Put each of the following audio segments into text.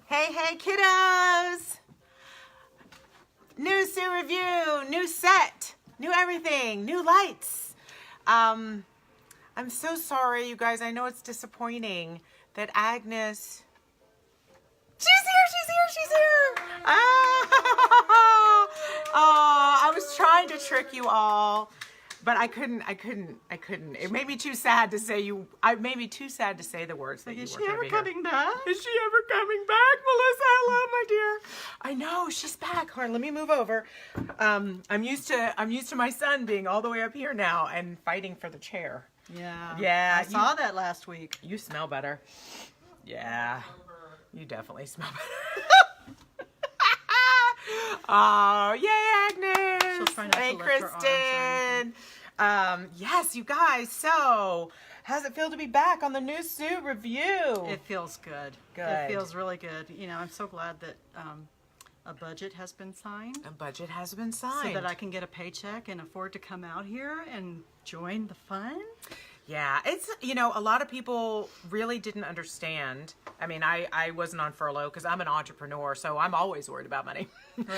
Hey, hey, kiddos! New Sue Revue, new set, new everything, new lights. I'm so sorry, you guys. I know it's disappointing that Agnes... She's here! Oh, I was trying to trick you all. But I couldn't. It made me too sad to say the words that you were. Is she ever coming back? Is she ever coming back, Melissa? Hello, my dear. I know she's back. Hold on, let me move over. I'm used to my son being all the way up here now and fighting for the chair. Yeah. Yeah. I saw that last week. You smell better. Yeah. You definitely smell better. Oh, yay, Agnes. She'll try not hey, to lift her Kristen. Yes, you guys. So, how's it feel to be back on the new Sue Revue? It feels good. Good. It feels really good. You know, I'm so glad that a budget has been signed. A budget has been signed. So that I can get a paycheck and afford to come out here and join the fun. Yeah, it's, you know, a lot of people really didn't understand. I mean, I wasn't on furlough because I'm an entrepreneur, so I'm always worried about money. Right.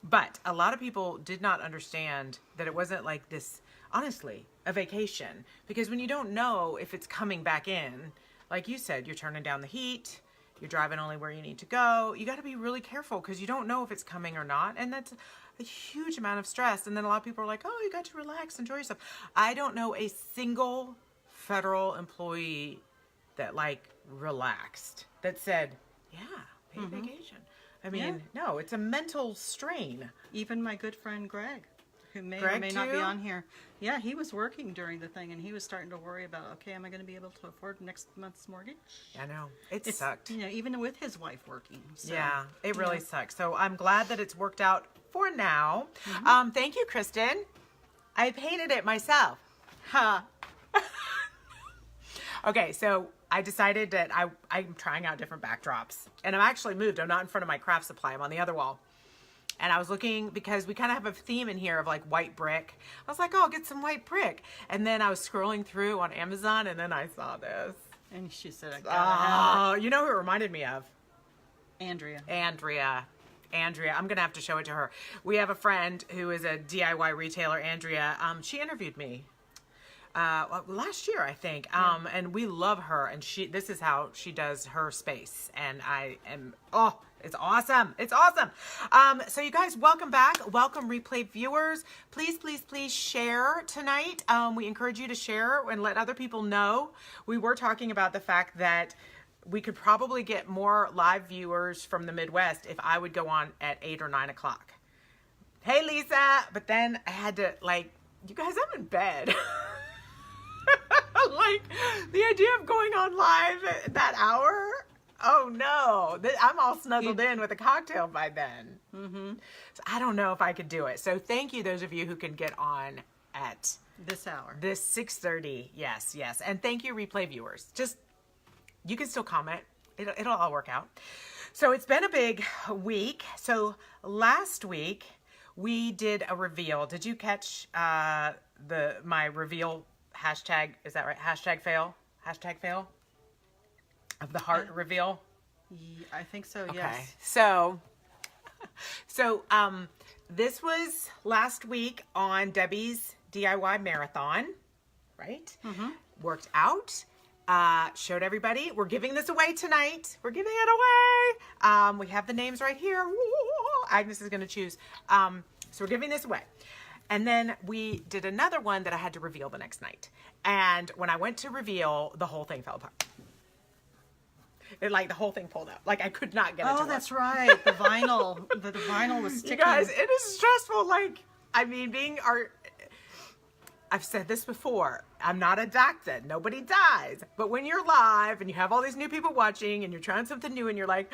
But a lot of people did not understand that it wasn't like this, honestly, a vacation. Because when you don't know if it's coming back in, like you said, you're turning down the heat, you're driving only where you need to go. You got to be really careful because you don't know if it's coming or not. And that's a huge amount of stress. And then a lot of people are like, oh, you got to relax, enjoy yourself. I don't know a single federal employee that like relaxed, that said, yeah, paid vacation. I mean, no, it's a mental strain. Even my good friend Greg, who may Greg or may not too? be on here. Yeah, he was working during the thing and he was starting to worry about, okay, am I going to be able to afford next month's mortgage? I know. It It's, sucked. You know, even with his wife working. So, Yeah, it really sucks. So I'm glad that it's worked out for now. Thank you, Kristen. I painted it myself. Ha! Okay, so I decided that I'm trying out different backdrops. And I'm actually moved. I'm not in front of my craft supply. I'm on the other wall. And I was looking, because we kind of have a theme in here of like white brick. I was like, oh, I'll get some white brick. And then I was scrolling through on Amazon, and then I saw this. And she said, I gotta have Oh, you know who it reminded me of? it. Andrea. Andrea. I'm going to have to show it to her. We have a friend who is a DIY retailer, Andrea. She interviewed me last year, I think. And we love her. And this is how she does her space. And it's awesome. It's awesome. So you guys, welcome back. Welcome, replay viewers. Please, please, please share tonight. We encourage you to share and let other people know. We were talking about the fact that we could probably get more live viewers from the Midwest if I would go on at 8 or 9 o'clock. Hey, Lisa. But then I had to, like, you guys, I'm in bed. Like, the idea of going on live at that hour? Oh, no. I'm all snuggled in with a cocktail by then. So I don't know if I could do it. So thank you, those of you who can get on at This hour. this 6:30. Yes, yes. And thank you, replay viewers. Just, you can still comment. It'll all work out. So it's been a big week. So last week we did a reveal. Did you catch my reveal hashtag? Is that right? Hashtag fail? Hashtag fail? Of the heart reveal? I think so, Okay. yes. So this was last week on Debbie's DIY marathon, right? Worked out. Showed everybody. We're giving this away tonight. We're giving it away. We have the names right here. Agnes is going to choose. So we're giving this away. And then we did another one that I had to reveal the next night. And when I went to reveal, the whole thing fell apart. The whole thing pulled out. Like, I could not get it to Oh, work. that's right. The vinyl. The vinyl was sticking. You guys, it is stressful. Like, I mean, I've said this before. I'm not a doctor. Nobody dies. But when you're live and you have all these new people watching and you're trying something new and you're like,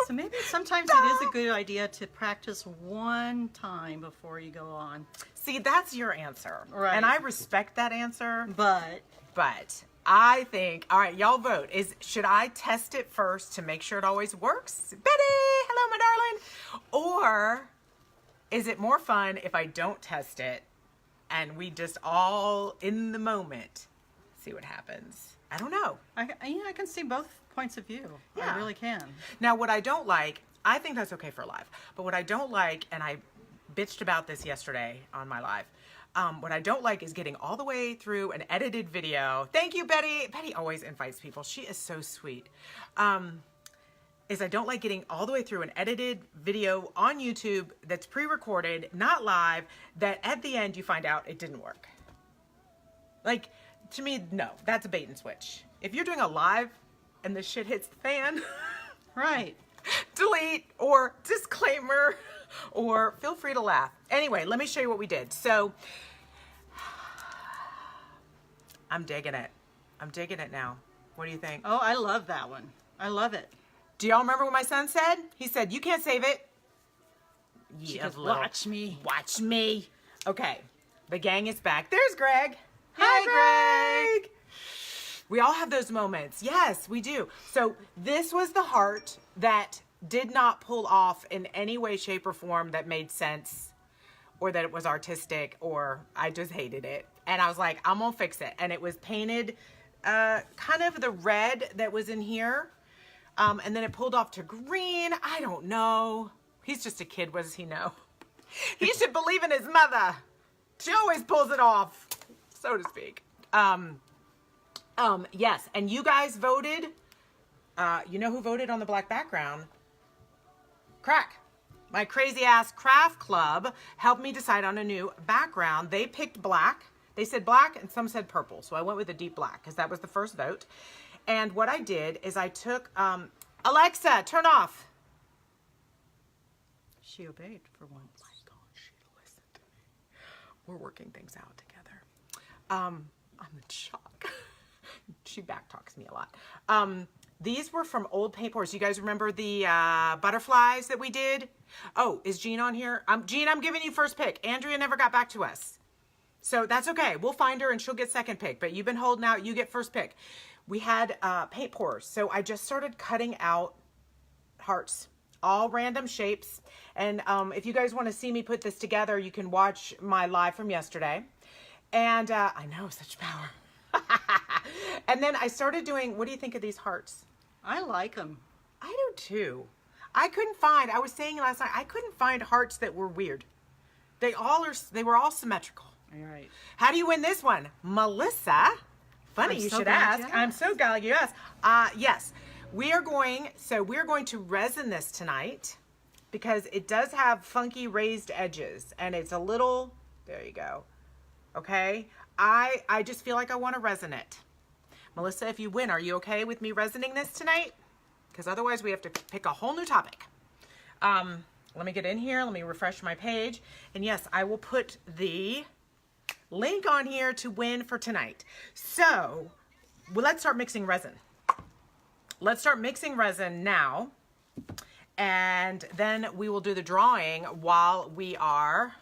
So maybe sometimes it is a good idea to practice one time before you go on. see, that's your answer. Right. And I respect that answer. But But I think, all right, y'all vote. Should I test it first to make sure it always works? Betty, hello, my darling. Or is it more fun if I don't test it and we just all in the moment see what happens? I don't know. I can see both points of view. Yeah. I really can. Now, what I don't like, I think that's okay for live, but what I don't like, and I bitched about this yesterday on my live, what I don't like is getting all the way through an edited video. Thank you, Betty. Betty always invites people. She is so sweet. Is I don't like getting all the way through an edited video on YouTube that's pre-recorded, not live, that at the end you find out it didn't work. Like, to me, no, that's a bait and switch. If you're doing a live and the shit hits the fan, Right. delete or disclaimer, or feel free to laugh. Anyway, let me show you what we did. So, I'm digging it. I'm digging it now. What do you think? Oh, I love that one. I love it. Do y'all remember what my son said? He said, "You can't save it." She Yeah, goes, little- watch me. Watch me. Okay, the gang is back. There's Greg. Hi, Greg. We all have those moments. Yes, we do. So this was the heart that did not pull off in any way, shape, or form that made sense, or that it was artistic, or I just hated it. And I was like, I'm gonna fix it. And it was painted kind of the red that was in here. And then it pulled off to green. I don't know. He's just a kid. What does he know? He should believe in his mother. She always pulls it off, so to speak. Yes, and you guys voted. You know who voted on the black background? Crack. My crazy ass craft club helped me decide on a new background. They picked black. They said black and some said purple. So I went with a deep black because that was the first vote. And what I did is I took, Alexa, turn off. She obeyed for once. Oh my God, she listened to me. We're working things out together. I'm in shock. She backtalks me a lot. These were from old paint pours. You guys remember the butterflies that we did? Oh, is Jean on here? Jean, I'm giving you first pick. Andrea never got back to us. So that's okay. We'll find her and she'll get second pick. But you've been holding out. You get first pick. We had paint pours. So I just started cutting out hearts. All random shapes. And if you guys want to see me put this together, you can watch my live from yesterday. And I know, such power. And then I started doing, what do you think of these hearts? I like them. I do too. I was saying last night, I couldn't find hearts that were weird. They were all symmetrical. All right. How do you win this one? Melissa. Funny I'm you so should glad ask. you I'm asked. so glad you asked. Yes, we're going to resin this tonight because it does have funky raised edges and it's a little, there you go. Okay. I just feel like I want to resin it. Melissa, if you win, are you okay with me resining this tonight? Because otherwise we have to pick a whole new topic. Let me get in here. Let me refresh my page. And yes, I will put the link on here to win for tonight. So, well, let's start mixing resin. Let's start mixing resin now. And then we will do the drawing while we are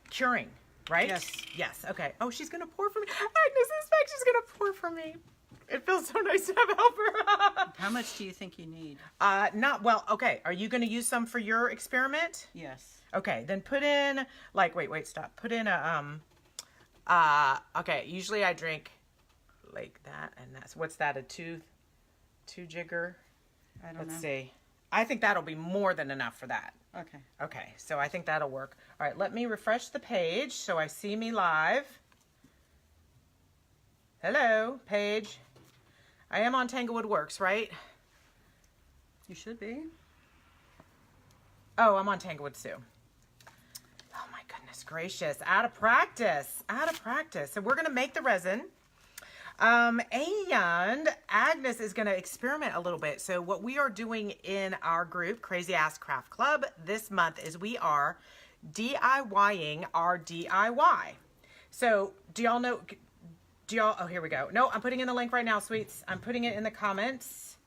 curing, right? Yes. Yes, okay. Oh, she's going to pour for me. Agnes is back. She's going to pour for me. It feels so nice to have helper. How much do you think you need? Okay. Are you going to use some for your experiment? Yes. Okay, then put in, like, wait, stop. Put in okay, usually I drink like that, and what's that, a two jigger? I don't know. Let's see. I think that'll be more than enough for that. Okay. Okay, so I think that'll work. All right, let me refresh the page so I see me live. Hello, page. I am on Tanglewood Works, right? You should be. Oh, I'm on Tanglewood Sue. Oh my goodness gracious. Out of practice. So we're going to make the resin. And Agnes is going to experiment a little bit. So what we are doing in our group, Crazy Ass Craft Club, this month is we are DIYing our DIY. So oh, here we go. No, I'm putting in the link right now, sweets. I'm putting it in the comments.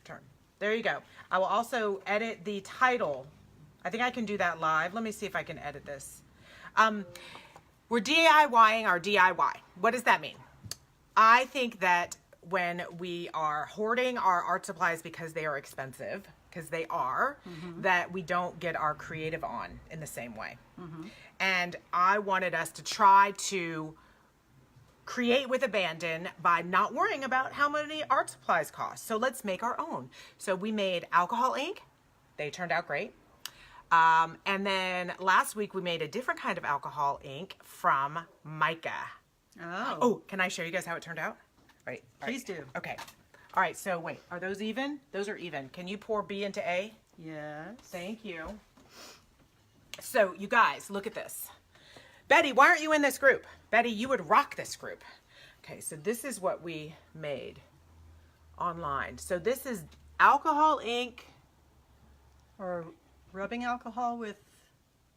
Turn. There you go. I will also edit the title. I think I can do that live. Let me see if I can edit this. We're DIYing our DIY. What does that mean? I think that when we are hoarding our art supplies because they are expensive, because they are, that we don't get our creative on in the same way. And I wanted us to try to create with abandon by not worrying about how many art supplies cost. So let's make our own. So we made alcohol ink. They turned out great. And then last week we made a different kind of alcohol ink from mica. Oh, can I show you guys how it turned out? Right. Please do. Okay. All right. So wait, are those even? Those are even. Can you pour B into A? Yes. Thank you. So you guys, look at this. Betty, why aren't you in this group? Betty, you would rock this group. Okay, so this is what we made online. So this is alcohol ink. Or rubbing alcohol with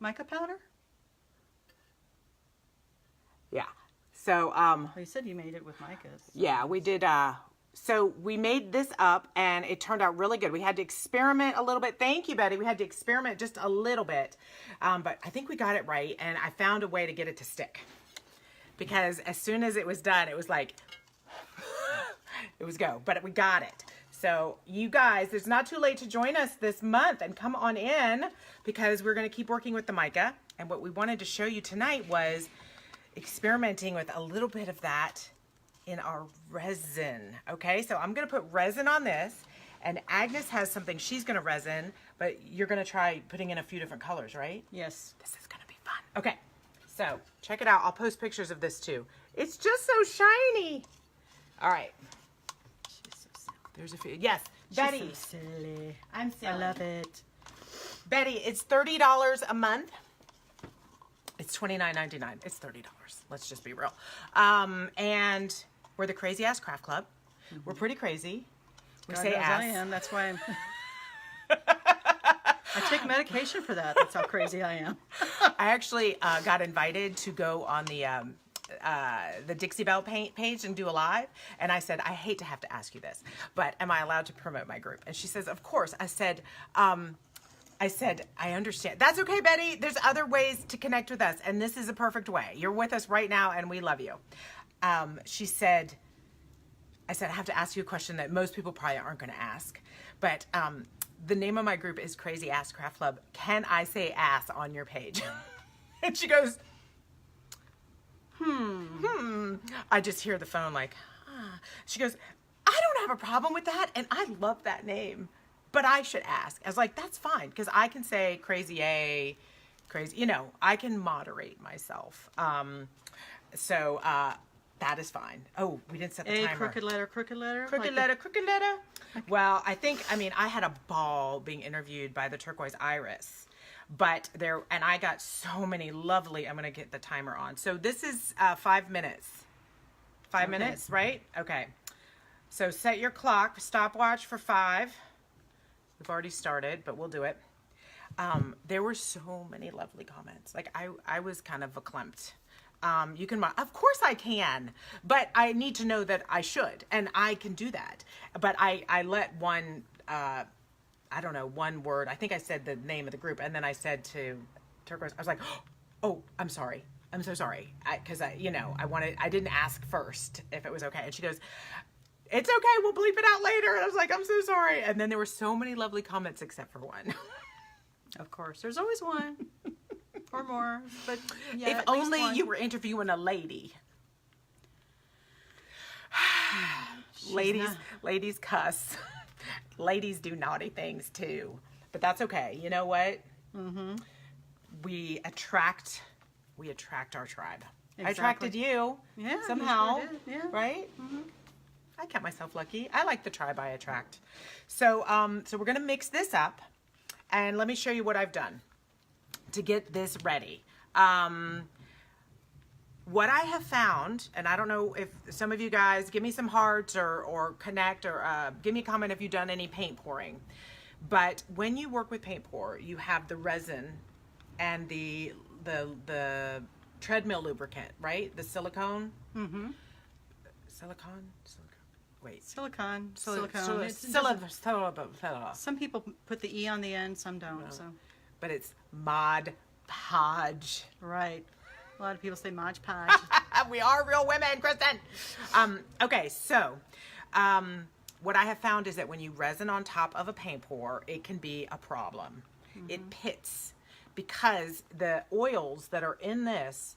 mica powder? Yeah. So, Well, you said you made it with micas. yeah, we did, so we made this up and it turned out really good. We had to experiment a little bit. Thank you, Betty. We had to experiment just a little bit. But I think we got it right and I found a way to get it to stick. Because as soon as it was done, it was like, it was go. But we got it. So you guys, it's not too late to join us this month and come on in because we're going to keep working with the mica. And what we wanted to show you tonight was experimenting with a little bit of that in our resin. Okay, so I'm going to put resin on this and Agnes has something she's going to resin, but you're going to try putting in a few different colors, right? Yes. This is going to be fun. Okay, so check it out. I'll post pictures of this too. It's just so shiny. All right. There's a few. Yes, Betty. She's so silly. I'm silly. I love it. Betty, it's $30 a month. It's $29.99. It's $30. Let's just be real. And we're the Crazy Ass Craft Club. We're pretty crazy. We God say knows ass. I am. That's why I'm. I take medication for that. That's how crazy I am. I actually got invited to go on the Dixie Belle page and do a live. And I said, I hate to have to ask you this, but am I allowed to promote my group? And she says, of course. I said, I understand. That's okay, Betty. There's other ways to connect with us. And this is a perfect way. You're with us right now and we love you. She said, I have to ask you a question that most people probably aren't going to ask. But the name of my group is Crazy Ass Craft Club. Can I say ass on your page? And she goes, I just hear the phone like, She goes, I don't have a problem with that. And I love that name. But I should ask. I was like, that's fine. Because I can say crazy A, crazy, I can moderate myself. So that is fine. Oh, we didn't set the timer. Crooked letter, crooked letter. Crooked letter, crooked letter. Well, I had a ball being interviewed by the Turquoise Iris. But I got so many lovely, I'm going to get the timer on. So this is 5 minutes. 5 minutes, right? Okay. So set your clock, stopwatch for 5. We've already started, but we'll do it. There were so many lovely comments. Like I was kind of verklempt. You can, of course I can, but I need to know that I should, and I can do that. But I let one, one word. I think I said the name of the group, and then I said to Turquoise, I was like, oh, I'm sorry. I'm so sorry. Because I didn't ask first if it was okay. And she goes, it's okay. We'll bleep it out later. And I was like, I'm so sorry. And then there were so many lovely comments except for one. Of course. There's always one. Or more. But yeah, if only you were interviewing a lady. Ladies cuss. Ladies do naughty things too. But that's okay. You know what? Mm-hmm. We attract our tribe. Exactly. I attracted you. Yeah. Somehow. You sure did. Yeah. Right? Mm-hmm. I count myself lucky. I like the tribe I attract. So we're going to mix this up. And let me show you what I've done to get this ready. What I have found, and I don't know if some of you guys give me some hearts or connect or give me a comment if you've done any paint pouring. But when you work with paint pour, you have the resin and the treadmill lubricant, right? The silicone. Mm-hmm. Silicone. Wait. Silicone. Some people put the E on the end, some don't. No. So, but it's Mod Podge. Right. A lot of people say Mod Podge. We are real women, Kristen. Okay, so what I have found is that when you resin on top of a paint pour, it can be a problem. Mm-hmm. It pits because the oils that are in this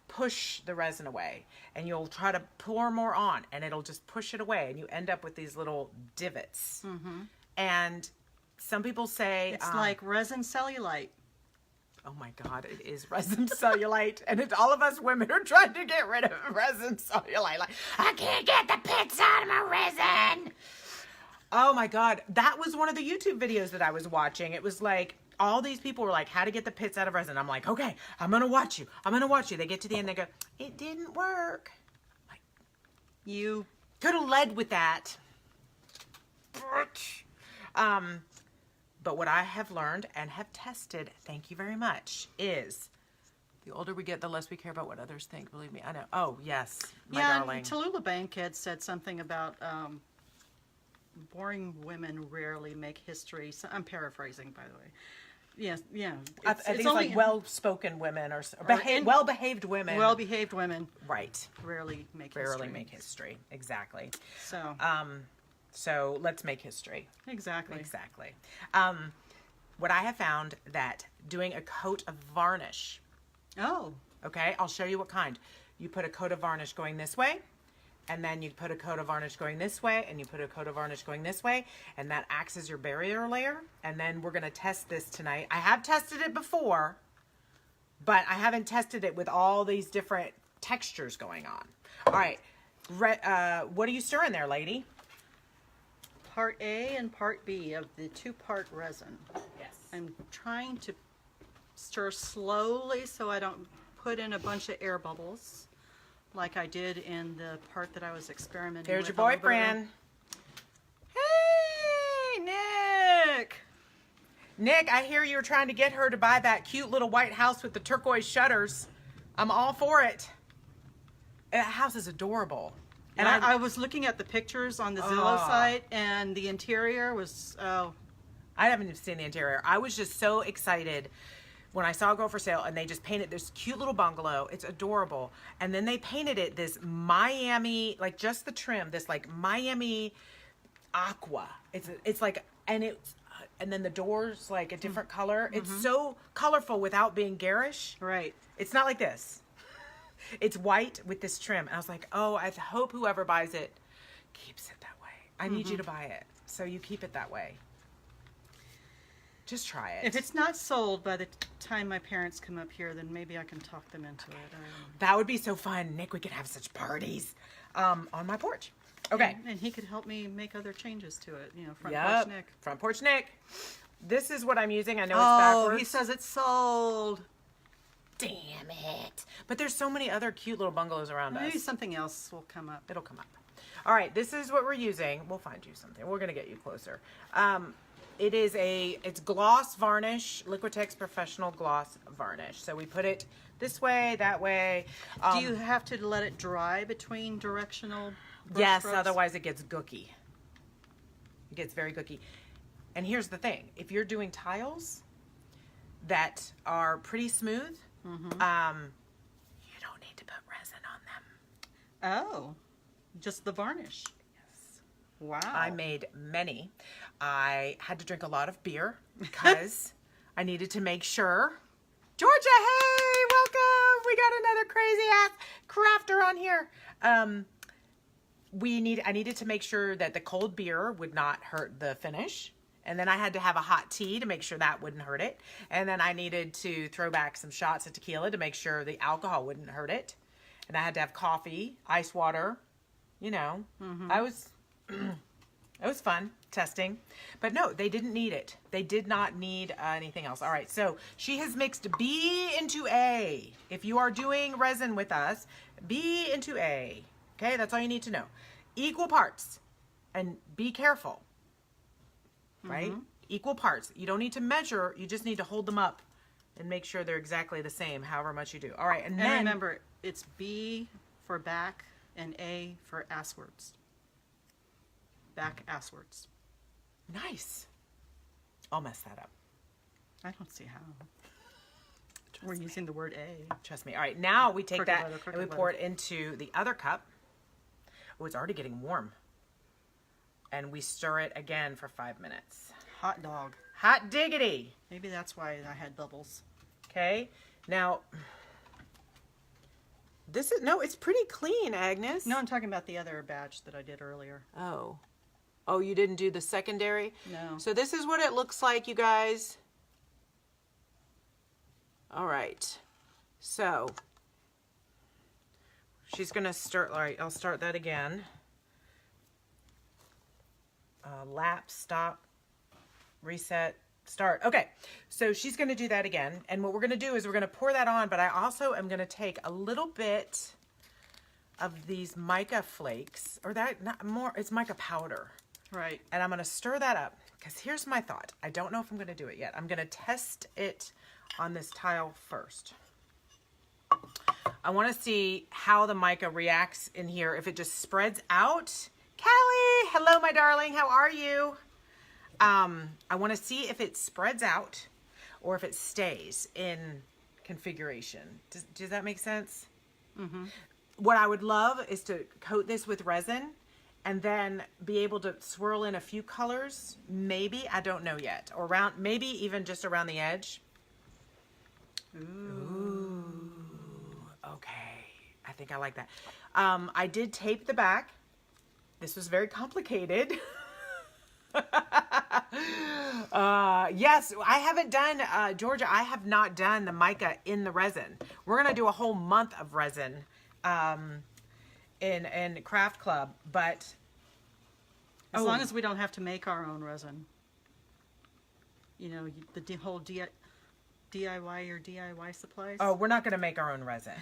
push the resin away, and you'll try to pour more on, and it'll just push it away, and you end up with these little divots. And some people say It's like resin cellulite. oh my God, it is resin cellulite. And all of us women are trying to get rid of resin cellulite. Like, I can't get the pits out of my resin. Oh my God. That was one of the YouTube videos that I was watching. It was like, all these people were like, how to get the pits out of resin. I'm like, okay, I'm going to watch you. I'm going to watch you. They get to the end, they go, it didn't work. Like, You could have led with that. But what I have learned and have tested, thank you very much, is the older we get, the less we care about what others think. Believe me, I know. Oh, yes, my darling. Tallulah Bankhead said something about boring women rarely make history. So, I'm paraphrasing, by the way. Yes, yeah. I think it's like well-spoken women or well-behaved women. Well-behaved women Right. rarely make history. Exactly. So, So let's make history. exactly. Exactly. What I have found that doing a coat of varnish, Oh, okay, I'll show you what kind. You put a coat of varnish going this way, and then you put a coat of varnish going this way, and you put a coat of varnish going this way, and that acts as your barrier layer. And then we're going to test this tonight. I have tested it before, but I haven't tested it with all these different textures going on. All right, what are you stirring there, lady? part A and part B of the 2-part resin. Yes. I'm trying to stir slowly so I don't put in a bunch of air bubbles like I did in the part that I was experimenting There's with. your boyfriend. Hey, Nick! Nick, I hear you were trying to get her to buy that cute little white house with the turquoise shutters. I'm all for it. That house is adorable. And I was looking at the pictures on the Zillow site, and the interior was, I haven't even seen the interior. I was just so excited when I saw it go for sale, and they just painted this cute little bungalow. It's adorable. And then they painted it this Miami, like just the trim, this like Miami aqua. It's like, and then the doors like a different color. It's so colorful without being garish. right. It's not like this. It's white with this trim. And I was like, oh, I hope whoever buys it keeps it that way. I need you to buy it. So you keep it that way. Just try it. If it's not sold by the time my parents come up here, then maybe I can talk them into it. That would be so fun. Nick, we could have such parties on my porch. Okay. And he could help me make other changes to it. You know, front porch Nick. Front porch Nick. This is what I'm using. I know it's backwards. Oh, he says it's sold. Damn it. But there's so many other cute little bungalows around Maybe us. something else will come up. It'll come up. All right, this is what we're using. We'll find you something. We're going to get you closer. It's gloss varnish, Liquitex Professional Gloss Varnish. So we put it this way, that way. Do you have to let it dry between directional brush Yes, strokes? otherwise it gets gooky. It gets very gooky. And here's the thing. If you're doing tiles that are pretty smooth, you don't need to put resin on them. Oh, just the varnish. Yes. Wow. I made many. I had to drink a lot of beer because I needed to make sure. Georgia, hey, welcome. We got another crazy ass crafter on here. I needed to make sure that the cold beer would not hurt the finish. And then I had to have a hot tea to make sure that wouldn't hurt it. And then I needed to throw back some shots of tequila to make sure the alcohol wouldn't hurt it. And I had to have coffee, ice water, you know. It was fun testing. But no, they didn't need it. They did not need anything else. All right, so she has mixed B into A. If you are doing resin with us, B into A. Okay, that's all you need to know. Equal parts. And be careful. Right? Equal parts. You don't need to measure. You just need to hold them up and make sure they're exactly the same, however much you do. All right, and then remember, it's B for back and A for asswards. Back asswards. Nice. I'll mess that up. I don't see how. We're using the word A. Trust me. All right, now we take Crooked that letter, and we pour it into the other cup. Oh, it's already getting warm. And we stir it again for 5 minutes. Hot dog. Hot diggity. Maybe that's why I had bubbles. Okay. Now, This is, no, it's pretty clean, Agnes. No, I'm talking about the other batch that I did earlier. Oh. Oh, you didn't do the secondary? No. So this is what it looks like, you guys. All right. So she's going to start, all right, I'll start that again. Lap, stop, reset, start. Okay, so she's going to do that again. And what we're going to do is we're going to pour that on, but I also am going to take a little bit of these mica flakes, or that, not more, it's mica powder. Right. And I'm going to stir that up, because here's my thought. I don't know if I'm going to do it yet. I'm going to test it on this tile first. I want to see how the mica reacts in here, if it just spreads out. Callie, hello, my darling. How are you? I want to see if it spreads out or if it stays in configuration. Does that make sense? Mm-hmm. What I would love is to coat this with resin and then be able to swirl in a few colors. Maybe, I don't know yet. Or around, maybe even just around the edge. Ooh. Okay. I think I like that. I did tape the back. This was very complicated. Yes, I haven't done, Georgia, I have not done the mica in the resin. We're going to do a whole month of resin in Craft Club, but... As long as we don't have to make our own resin. You know, the whole DIY or DIY supplies. Oh, we're not going to make our own resin.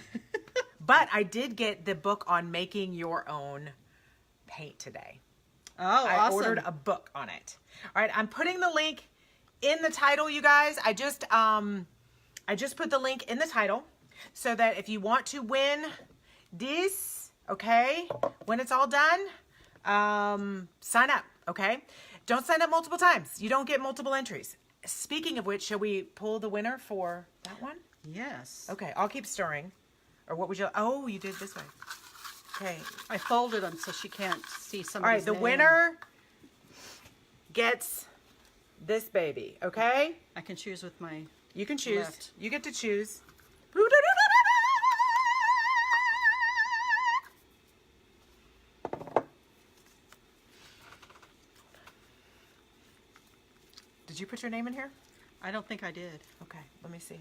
But I did get the book on making your own paint today. Oh, I awesome. ordered a book on it. All right, I'm putting the link in the title, you guys. I just put the link in the title so that if you want to win this, okay, when it's all done, sign up, okay? Don't sign up multiple times. You don't get multiple entries. Speaking of which, shall we pull the winner for that one? Yes. Okay, I'll keep stirring. Or what would you, oh, you did it this way. Okay. I folded them so she can't see All somebody's right, the name. winner gets this baby, okay? I can choose with my... You can choose. Left. You get to choose. Did you put your name in here? I don't think I did. Okay, let me see.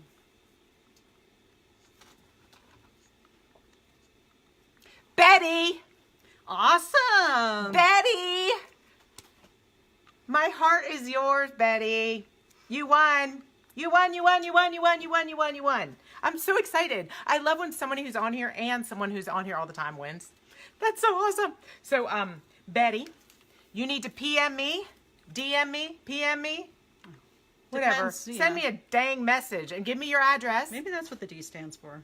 Betty! Awesome! Betty! My heart is yours, Betty. You won. You won, you won, you won, you won, you won, you won, you won. I'm so excited. I love when somebody who's on here and someone who's on here all the time wins. That's so awesome. So, Betty, you need to PM me, DM me, PM me, whatever. Depends, yeah. Send me a dang message and give me your address. Maybe that's what the D stands for.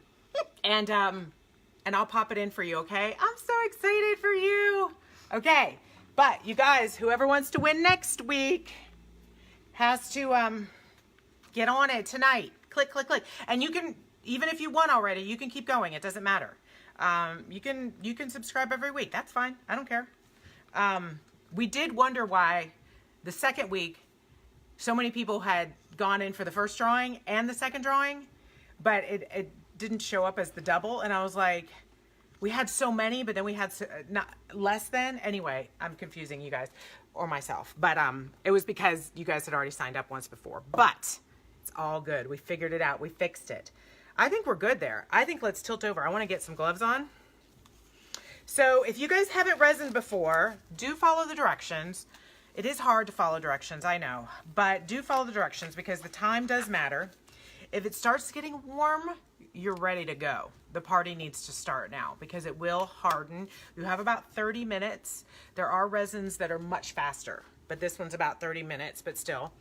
And I'll pop it in for you, okay? I'm so excited for you. Okay, but you guys, whoever wants to win next week has to get on it tonight. Click, click, click. And you can, even if you won already, you can keep going. It doesn't matter. You can subscribe every week. That's fine. I don't care. We did wonder why the second week so many people had gone in for the first drawing and the second drawing, but it didn't show up as the double. And I was like, we had so many, but then we had not less than. Anyway, I'm confusing you guys or myself, but it was because you guys had already signed up once before. But it's all good. We figured it out. We fixed it. I think we're good there. I think let's tilt over. I want to get some gloves on. So if you guys haven't resined before, do follow the directions. It is hard to follow directions, I know, but do follow the directions because the time does matter. If it starts getting warm, you're ready to go. The party needs to start now because it will harden. You have about 30 minutes. There are resins that are much faster, but this one's about 30 minutes, but still.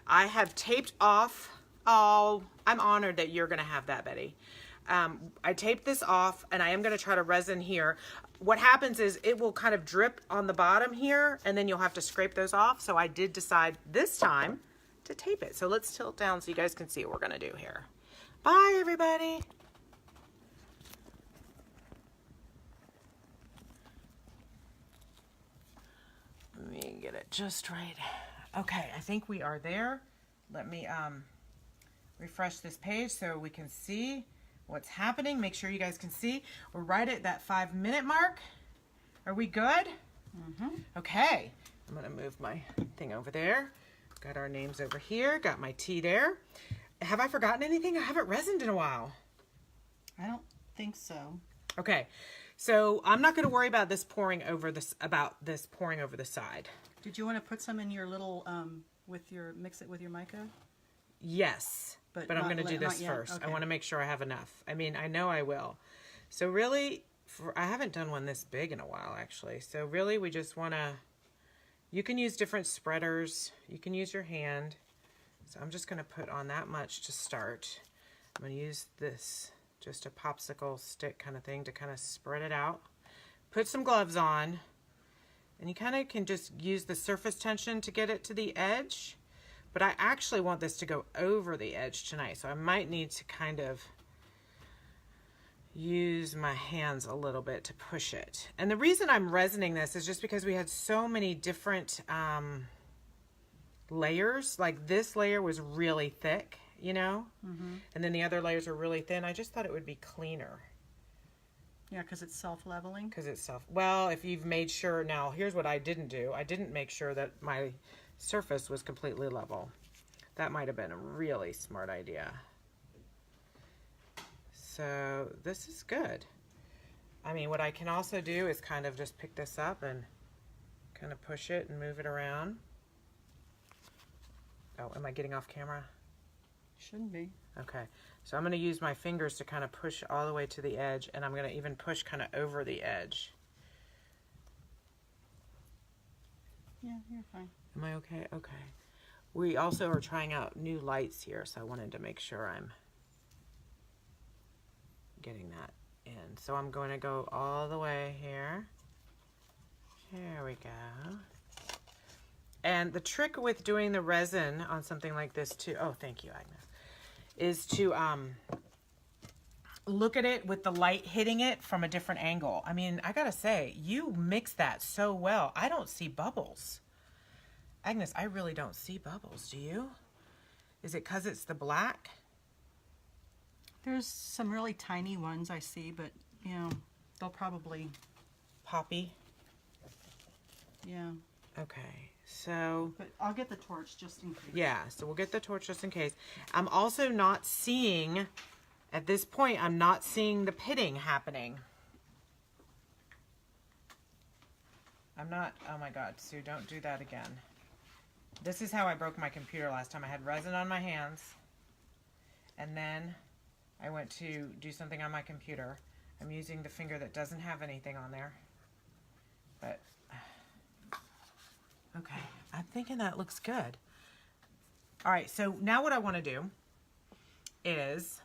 I have taped off. Oh, I'm honored that you're going to have that, Betty. I taped this off and I am going to try to resin here. What happens is it will kind of drip on the bottom here and then you'll have to scrape those off. So I did decide this time to tape it. So let's tilt down so you guys can see what we're going to do here. Bye, everybody. Let me get it just right. Okay, I think we are there. Let me refresh this page so we can see what's happening. Make sure you guys can see. We're right at that 5-minute mark. Are we good? Okay. I'm going to move my thing over there. Got our names over here. Got my tea there. Have I forgotten anything? I haven't resined in a while. I don't think so. Okay. So I'm not going to worry about this pouring over the side. Did you want to put some in your little, mix it with your mica? Yes. But I'm going to do this first. Okay. I want to make sure I have enough. I mean, I know I will. So really, I haven't done one this big in a while, actually. So really, we just want to, you can use different spreaders. You can use your hand. So I'm just going to put on that much to start. I'm going to use this, just a popsicle stick kind of thing to kind of spread it out. Put some gloves on. And you kind of can just use the surface tension to get it to the edge. But I actually want this to go over the edge tonight, so I might need to kind of use my hands a little bit to push it. And the reason I'm resining this is just because we had so many different layers. Like this layer was really thick, you know? And then the other layers are really thin. I just thought it would be cleaner. Yeah, because it's self-leveling. Well, if you've made sure, now here's what I didn't do. I didn't make sure that my surface was completely level. That might have been a really smart idea. So this is good. I mean, what I can also do is kind of just pick this up and kind of push it and move it around. Oh, am I getting off camera? Shouldn't be. Okay, so I'm going to use my fingers to kind of push all the way to the edge, and I'm going to even push kind of over the edge. Yeah, you're fine. Am I okay? Okay. We also are trying out new lights here, so I wanted to make sure I'm getting that in. So I'm going to go all the way here. Here we go. And the trick with doing the resin on something like this too, oh, thank you, Agnes, is to look at it with the light hitting it from a different angle. I mean, I gotta say, you mix that so well. I don't see bubbles. Agnes, I really don't see bubbles. Do you? Is it because it's the black? There's some really tiny ones I see, but, you know, they'll probably... Poppy? Yeah. Okay, so... But I'll get the torch just in case. Yeah, so we'll get the torch just in case. I'm also not seeing, at this point, I'm not seeing the pitting happening. I'm not, oh my God, Sue, don't do that again. This is how I broke my computer last time. I had resin on my hands, and then I went to do something on my computer. I'm using the finger that doesn't have anything on there, but okay, I'm thinking that looks good. All right, so now what I want to do is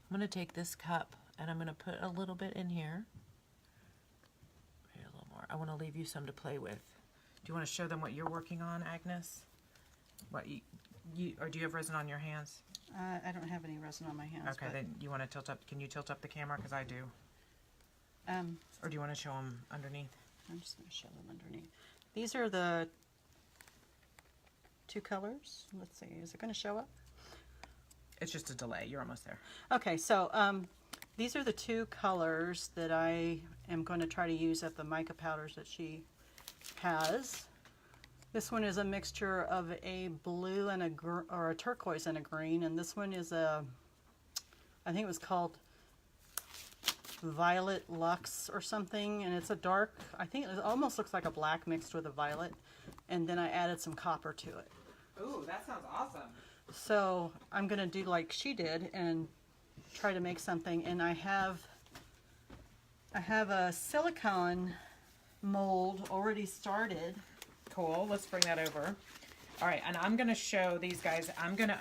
I'm going to take this cup and I'm going to put a little bit in here. Maybe a little more. I want to leave you some to play with. Do you want to show them what you're working on, Agnes? What or do you have resin on your hands? I don't have any resin on my hands. Okay, then you want to tilt up, can you tilt up the camera? Because I do. Or do you want to show them underneath? I'm just going to show them underneath. These are the two colors. Let's see, is it going to show up? It's just a delay. You're almost there. Okay, so these are the two colors that I am going to try to use at the mica powders that she has. This one is a mixture of a blue and a turquoise and a green, and this one is I think it was called Violet Luxe or something, and it's a dark, I think it almost looks like a black mixed with a violet, and then I added some copper to it. Ooh, that sounds awesome. So I'm going to do like she did and try to make something, and I have a silicone mold already started. Cool, let's bring that over. All right, and I'm gonna show these guys, I'm gonna,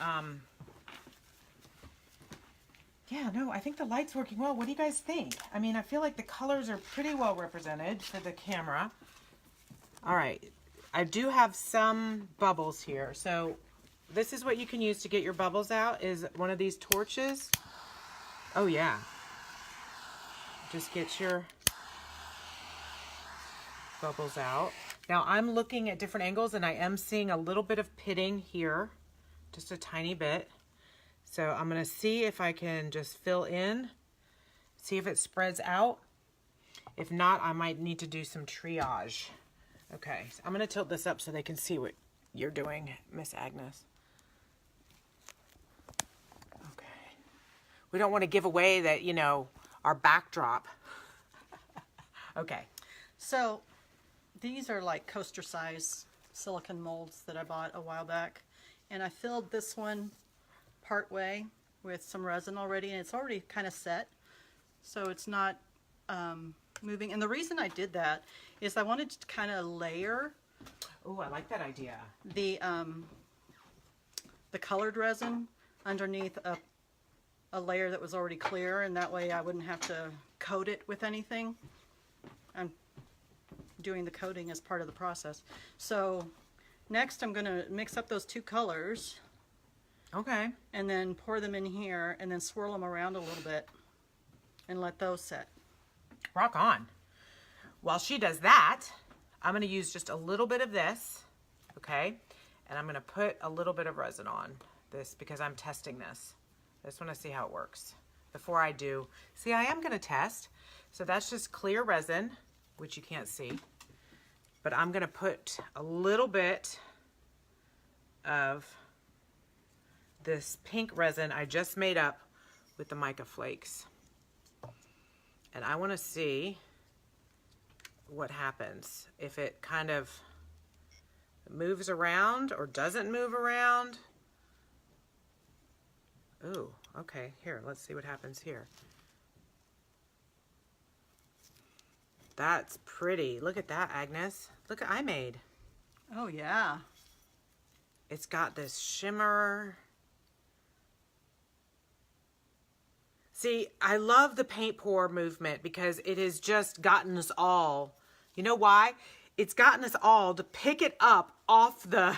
yeah, no, I think the light's working well. What do you guys think? I mean, I feel like the colors are pretty well represented for the camera. All right, I do have some bubbles here. So this is what you can use to get your bubbles out, is one of these torches. Oh yeah, just get your bubbles out. Now I'm looking at different angles and I am seeing a little bit of pitting here, just a tiny bit. So I'm going to see if I can just fill in, see if it spreads out. If not, I might need to do some triage. Okay, so I'm going to tilt this up so they can see what you're doing, Miss Agnes. Okay. We don't want to give away that, you know, our backdrop. Okay. So these are like coaster size silicone molds that I bought a while back. And I filled this one part way with some resin already, and it's already kind of set. So it's not moving. And the reason I did that is I wanted to kind of layer. Oh, I like that idea. The colored resin underneath a layer that was already clear, and that way I wouldn't have to coat it with anything. I'm doing the coating as part of the process. So next I'm going to mix up those two colors. Okay. And then pour them in here and then swirl them around a little bit and let those set. Rock on. While she does that, I'm going to use just a little bit of this, okay? And I'm going to put a little bit of resin on this because I'm testing this. I just want to see how it works before I do. See, I am going to test. So that's just clear resin, which you can't see. But I'm going to put a little bit of this pink resin I just made up with the mica flakes. And I want to see what happens if it kind of moves around or doesn't move around. Ooh, okay, here, let's see what happens here. That's pretty. Look at that, Agnes. Look what I made. Oh yeah. It's got this shimmer. See, I love the paint pour movement because it has just gotten us all. You know why? It's gotten us all to pick it up off the,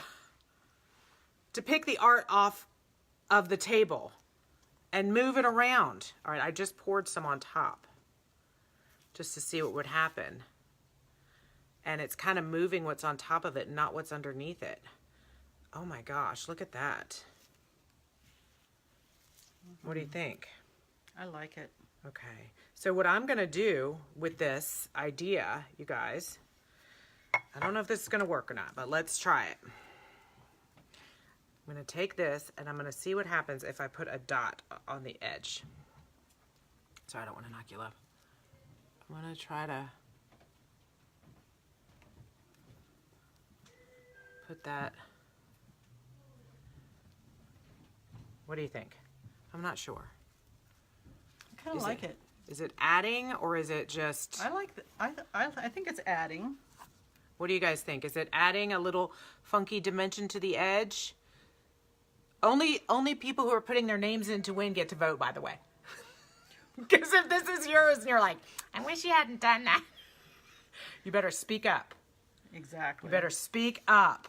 to pick the art off of the table and move it around. All right, I just poured some on top just to see what would happen. And it's kind of moving what's on top of it, not what's underneath it. Oh my gosh, look at that. What do you think? I like it. Okay, so what I'm gonna do with this idea, you guys, I don't know if this is gonna work or not, but let's try it. I'm gonna take this and I'm gonna see what happens if I put a dot on the edge. Sorry, I don't wanna knock you low. I'm gonna try to put that. What do you think? I'm not sure. I kind of like it. Is it adding or is it just? I like. I think it's adding. What do you guys think? Is it adding a little funky dimension to the edge? Only people who are putting their names in to win get to vote, by the way. Because if this is yours and you're like, I wish you hadn't done that, you better speak up. Exactly. You better speak up.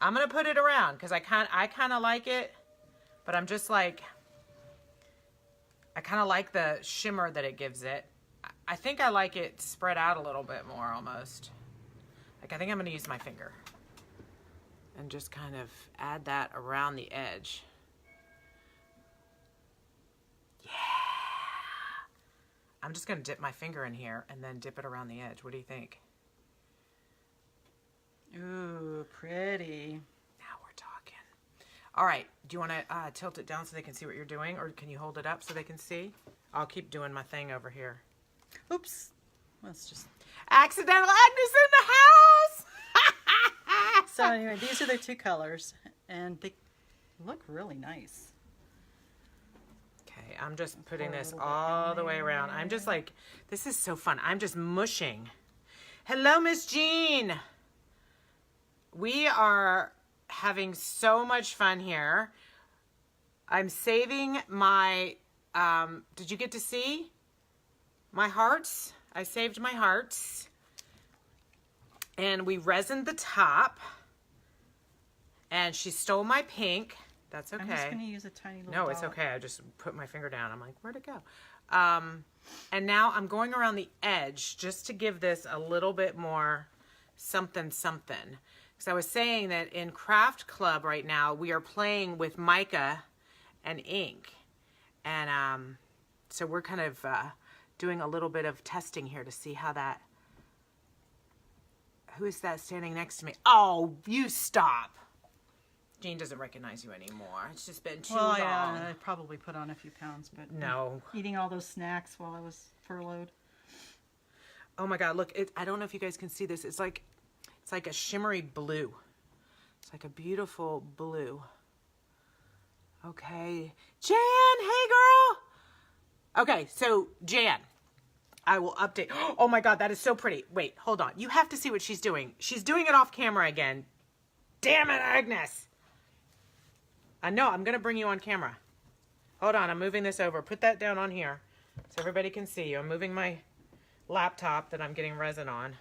I'm gonna put it around because I kind of like it, but I'm just like, I kind of like the shimmer that it gives it. I think I like it spread out a little bit more almost. Like I think I'm gonna use my finger and just kind of add that around the edge. Yeah. I'm just gonna dip my finger in here and then dip it around the edge. What do you think? Ooh, pretty. Now we're talking. All right, do you want to tilt it down so they can see what you're doing, or can you hold it up so they can see? I'll keep doing my thing over here. Oops. Let's just. Accidental Agnes in the house! So anyway, these are the two colors, and they look really nice. Okay, I'm just putting pour a this little bit all in the way around. there. I'm just like, this is so fun. I'm just mushing. Hello, Miss Jean. We are having so much fun here. I'm saving my, did you get to see my hearts? I saved my hearts. And we resined the top. And she stole my pink. That's okay. I'm just going to use a tiny little No, it's dot. okay. I just put my finger down. I'm like, where'd it go? And now I'm going around the edge just to give this a little bit more something something. Because I was saying that in Craft Club right now, we are playing with mica and ink. And so we're kind of doing a little bit of testing here to see how that... Who is that standing next to me? Oh, you stop. Jean doesn't recognize you anymore. It's just been too long. Yeah, I probably put on a few pounds, but no. Eating all those snacks while I was furloughed. Oh my God, look, I don't know if you guys can see this. It's like a shimmery blue. It's like a beautiful blue. Okay. Jan, hey girl. Okay, so Jan, I will update. Oh my God, that is so pretty. Wait, hold on. You have to see what she's doing. She's doing it off camera again. Damn it, Agnes. I know, I'm gonna bring you on camera. Hold on, I'm moving this over. Put that down on here so everybody can see you. I'm moving my laptop that I'm getting resin on.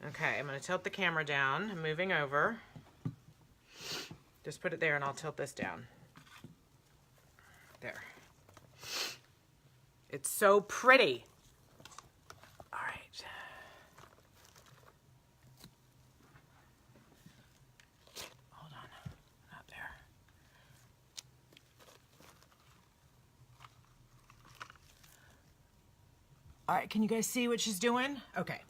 Okay, I'm gonna tilt the camera down. I'm moving over. Just put it there and I'll tilt this down. There. It's so pretty. All right. Hold on. Not there. All right, can you guys see what she's doing? Okay.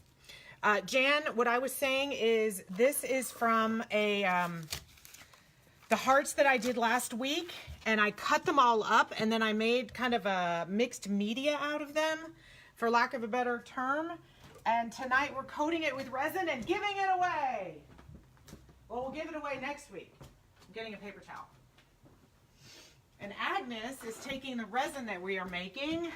Jan, what I was saying is this is from the hearts that I did last week, and I cut them all up, and then I made kind of a mixed media out of them, for lack of a better term. And tonight we're coating it with resin and giving it away. Well, we'll give it away next week. I'm getting a paper towel. And Agnes is taking the resin that we are making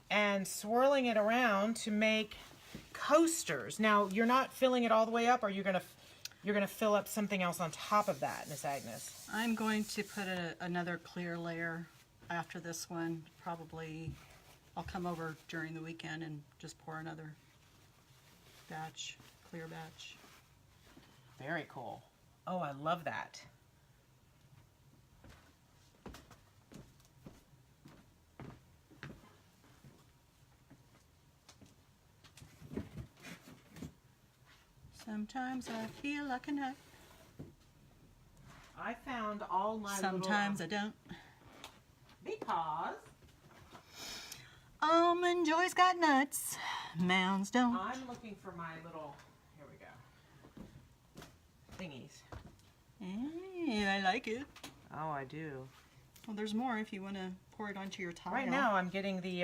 and swirling it around to make coasters. Now, you're not filling it all the way up, or you're gonna fill up something else on top of that, Miss Agnes? I'm going to put another clear layer after this one. Probably I'll come over during the weekend and just pour another batch, clear batch. Very cool. Oh, I love that. Sometimes I feel like a nut. I found all my Sometimes I don't. Because Almond Joy's got nuts. Mounds don't. I'm looking for my little, here we go, thingies. Hey, I like it. Oh, I do. Well, there's more if you want to pour it onto your tile. Right now I'm getting the,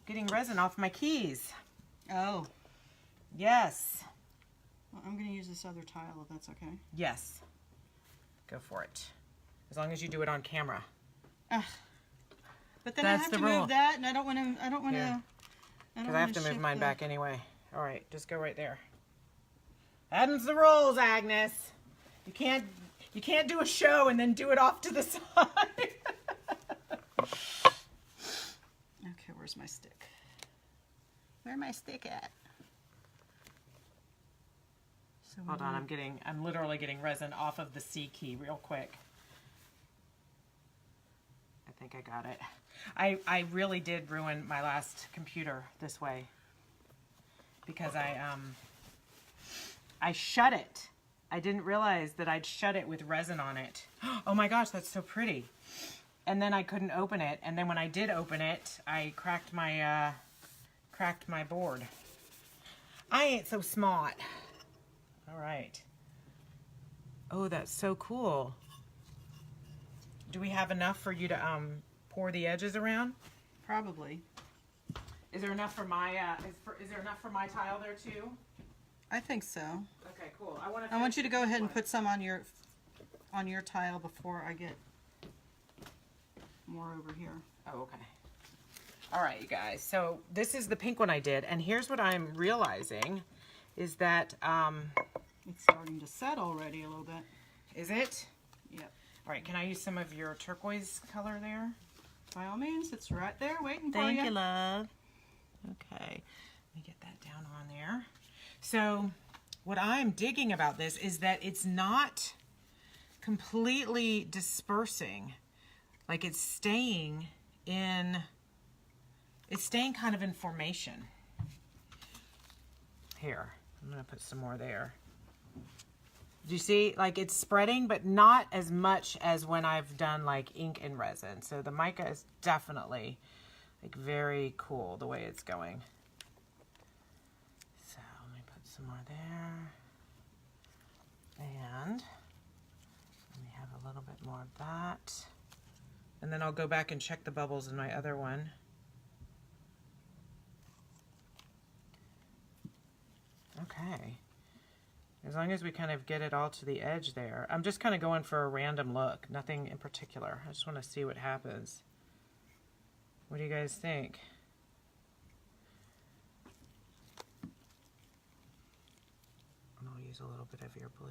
getting resin off my keys. Oh. Yes. Well, I'm going to use this other tile if that's okay. Yes. Go for it. As long as you do it on camera. But then That's I have the to rule. move that, and I don't want to. Yeah. Because I have to move mine back anyway. All right, just go right there. Adam's the rules, Agnes. You can't do a show and then do it off to the side. Okay, where's my stick? Where's my stick at? So Hold on, I'm literally getting resin off of the C key real quick. I think I got it. I really did ruin my last computer this way because I shut it. I didn't realize that I'd shut it with resin on it. Oh my gosh, that's so pretty. And then I couldn't open it. And then when I did open it, I cracked my board. I ain't so smart. All right. Oh, that's so cool. Do we have enough for you to pour the edges around? Probably. Is there enough for my is there enough for my tile there too? I think so. Okay, cool. I want you to go ahead and put some on your tile before I get more over here. Oh, okay. All right, you guys. So this is the pink one I did, and here's what I'm realizing is that it's starting to set already a little bit. Is it? Yep. All right, can I use some of your turquoise color there? By all means, it's right there waiting for you. Thank you, love. Okay, let me get that down on there. So what I'm digging about this is that it's not completely dispersing. Like it's staying kind of in formation. Here, I'm gonna put some more there. Do you see? Like it's spreading, but not as much as when I've done like ink and resin. So the mica is definitely like very cool the way it's going. So let me put some more there. And let me have a little bit more of that. And then I'll go back and check the bubbles in my other one. Okay. As long as we kind of get it all to the edge there. I'm just kind of going for a random look, nothing in particular. I just want to see what happens. What do you guys think? And I'll use a little bit of your blue.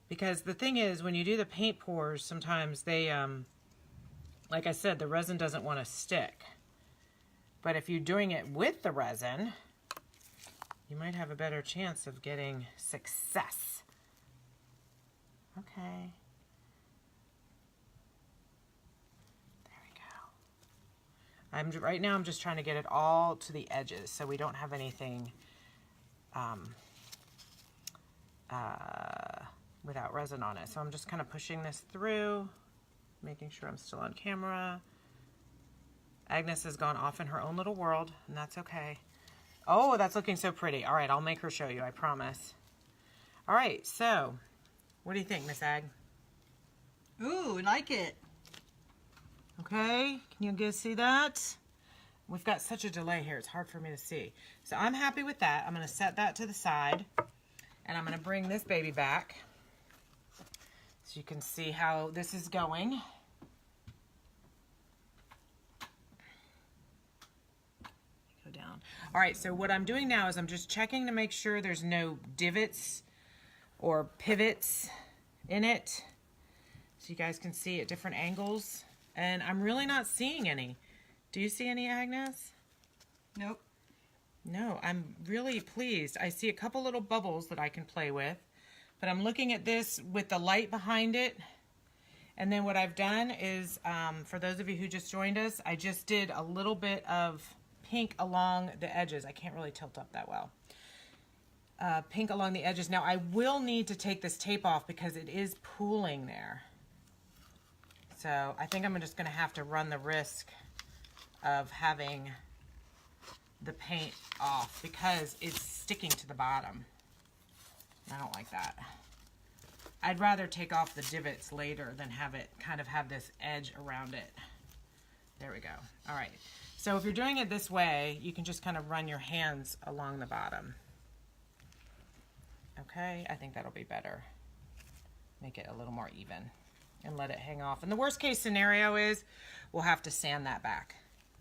Because the thing is, when you do the paint pours, sometimes they, like I said, the resin doesn't want to stick. But if you're doing it with the resin, you might have a better chance of getting success. Okay. There we go. Right now I'm just trying to get it all to the edges so we don't have anything without resin on it. So I'm just kind of pushing this through, making sure I'm still on camera. Agnes has gone off in her own little world, and that's okay. Oh, that's looking so pretty. All right, I'll make her show you, I promise. All right, so what do you think, Miss Ag? Ooh, like it. Okay, can you guys see that? We've got such a delay here, it's hard for me to see. So I'm happy with that. I'm going to set that to the side, and I'm going to bring this baby back so you can see how this is going. Down. All right, so what I'm doing now is I'm just checking to make sure there's no divots or pivots in it, so you guys can see at different angles, and I'm really not seeing any. Do you see any, Agnes? Nope. No, I'm really pleased. I see a couple little bubbles that I can play with, but I'm looking at this with the light behind it. And then what I've done is, for those of you who just joined us, I just did a little bit of pink along the edges. I can't really tilt up that well. Pink along the edges. Now I will need to take this tape off because it is pooling there. So I think I'm just going to have to run the risk of having the paint off because it's sticking to the bottom. I don't like that. I'd rather take off the divots later than have it kind of have this edge around it. There we go. All right. So if you're doing it this way, you can just kind of run your hands along the bottom. Okay, I think that'll be better. Make it a little more even and let it hang off. And the worst case scenario is we'll have to sand that back.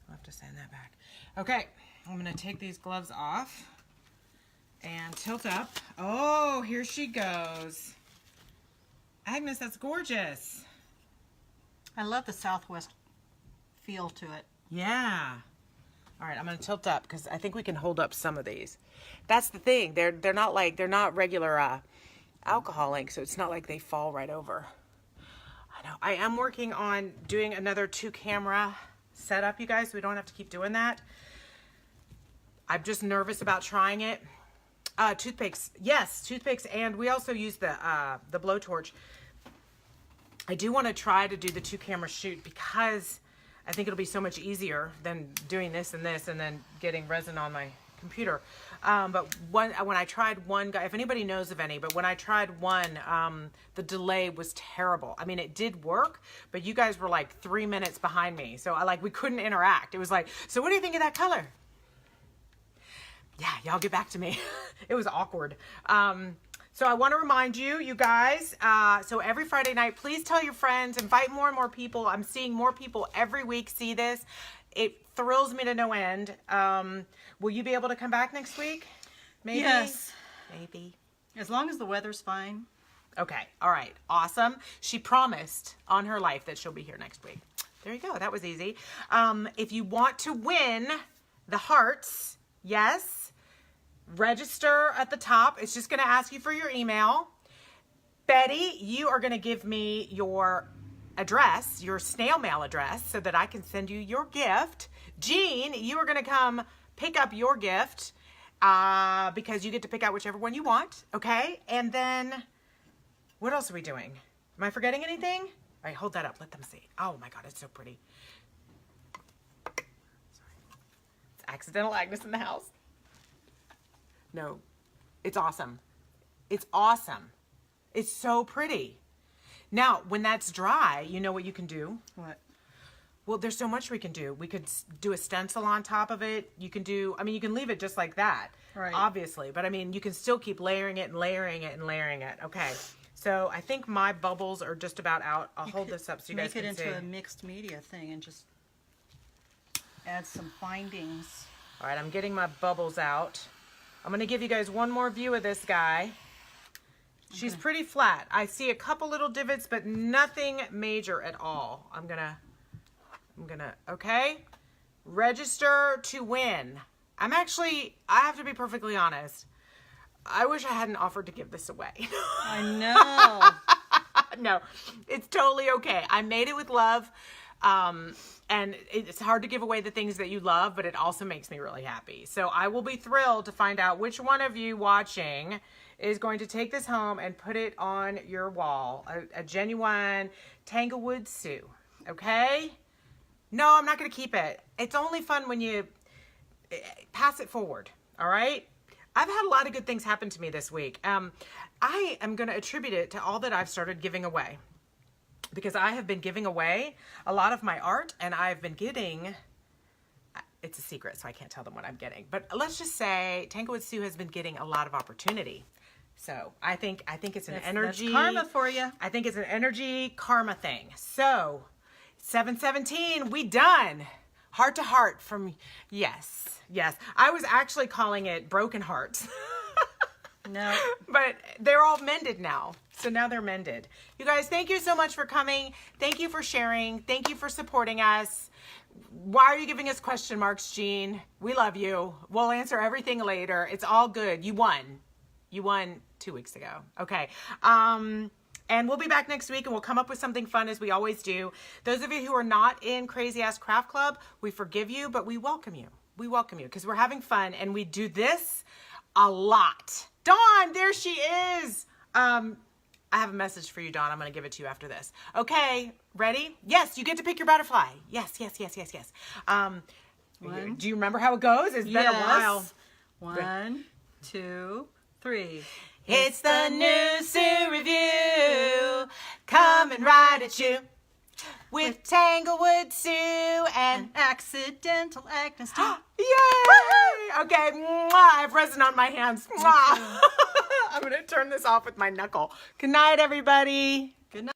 We'll have to sand that back. Okay, I'm gonna take these gloves off and tilt up. Oh, here she goes. Agnes, that's gorgeous. I love the Southwest feel to it. Yeah. All right, I'm going to tilt up because I think we can hold up some of these. That's the thing. They're not regular alcohol ink, so it's not like they fall right over. I know. I am working on doing another 2-camera setup, you guys, so we don't have to keep doing that. I'm just nervous about trying it. Toothpicks. Yes, toothpicks, and we also use the blowtorch. I do want to try to do the 2-camera shoot because I think it'll be so much easier than doing this and then getting resin on my computer. But when I tried one guy, if anybody knows of any, but when I tried one, the delay was terrible. I mean, it did work, but you guys were like 3 minutes behind me. So we couldn't interact. It was like, so what do you think of that color? Yeah, y'all get back to me. It was awkward. So I want to remind you guys, so every Friday night, please tell your friends, invite more and more people. I'm seeing more people every week see this. It thrills me to no end. Will you be able to come back next week? Maybe? Yes. Maybe. As long as the weather's fine. Okay. All right. Awesome. She promised on her life that she'll be here next week. There you go. That was easy. If you want to win the hearts, yes, register at the top. It's just going to ask you for your email. Betty, you are going to give me your address, your snail mail address, so that I can send you your gift. Jean, you are going to come pick up your gift. because you get to pick out whichever one you want, okay? And then, what else are we doing? Am I forgetting anything? All right, hold that up. Let them see. Oh my God, it's so pretty. Sorry. It's accidental Agnes in the house. No, it's awesome. It's awesome. It's so pretty. Now, when that's dry, you know what you can do? What? Well, there's so much we can do. We could do a stencil on top of it. You can do, I mean, you can leave it just like that, right, obviously. But I mean, you can still keep layering it and layering it and layering it. Okay. So I think my bubbles are just about out. I'll hold this up so you guys can see. Make it into a mixed media thing and just add some findings. All right, I'm getting my bubbles out. I'm going to give you guys one more view of this guy. She's pretty flat. I see a couple little divots, but nothing major at all. I'm gonna, okay? Register to win. I have to be perfectly honest. I wish I hadn't offered to give this away. I know. No, it's totally okay. I made it with love. And it's hard to give away the things that you love, but it also makes me really happy. So I will be thrilled to find out which one of you watching is going to take this home and put it on your wall. A genuine Tanglewood Sue. Okay? No, I'm not going to keep it. It's only fun when you pass it forward. All right? I've had a lot of good things happen to me this week. I am going to attribute it to all that I've started giving away. Because I have been giving away a lot of my art, and I've been getting, it's a secret, so I can't tell them what I'm getting. But let's just say Tanglewood Sue has been getting a lot of opportunity. So I think it's an energy. That's karma for you. I think it's an energy karma thing. So 7/17, we done. Heart to heart from, yes. I was actually calling it broken hearts. No. But they're all mended now. So now they're mended. You guys, thank you so much for coming. Thank you for sharing. Thank you for supporting us. Why are you giving us question marks, Jean? We love you. We'll answer everything later. It's all good. You won. You won 2 weeks ago. Okay. And we'll be back next week and we'll come up with something fun as we always do. Those of you who are not in Crazy Ass Craft Club, we forgive you, but we welcome you. We welcome you because we're having fun and we do this a lot. Dawn, there she is. I have a message for you, Dawn. I'm going to give it to you after this. Okay, ready? Yes, you get to pick your butterfly. Yes. Do you remember how it goes? It's been a while. 1, 2, 3. It's the new Sue Revue coming right at you with Tanglewood Sue and accidental Agnes. Yay! Okay, mwah, I have resin on my hands. Mwah. I'm going to turn this off with my knuckle. Good night, everybody.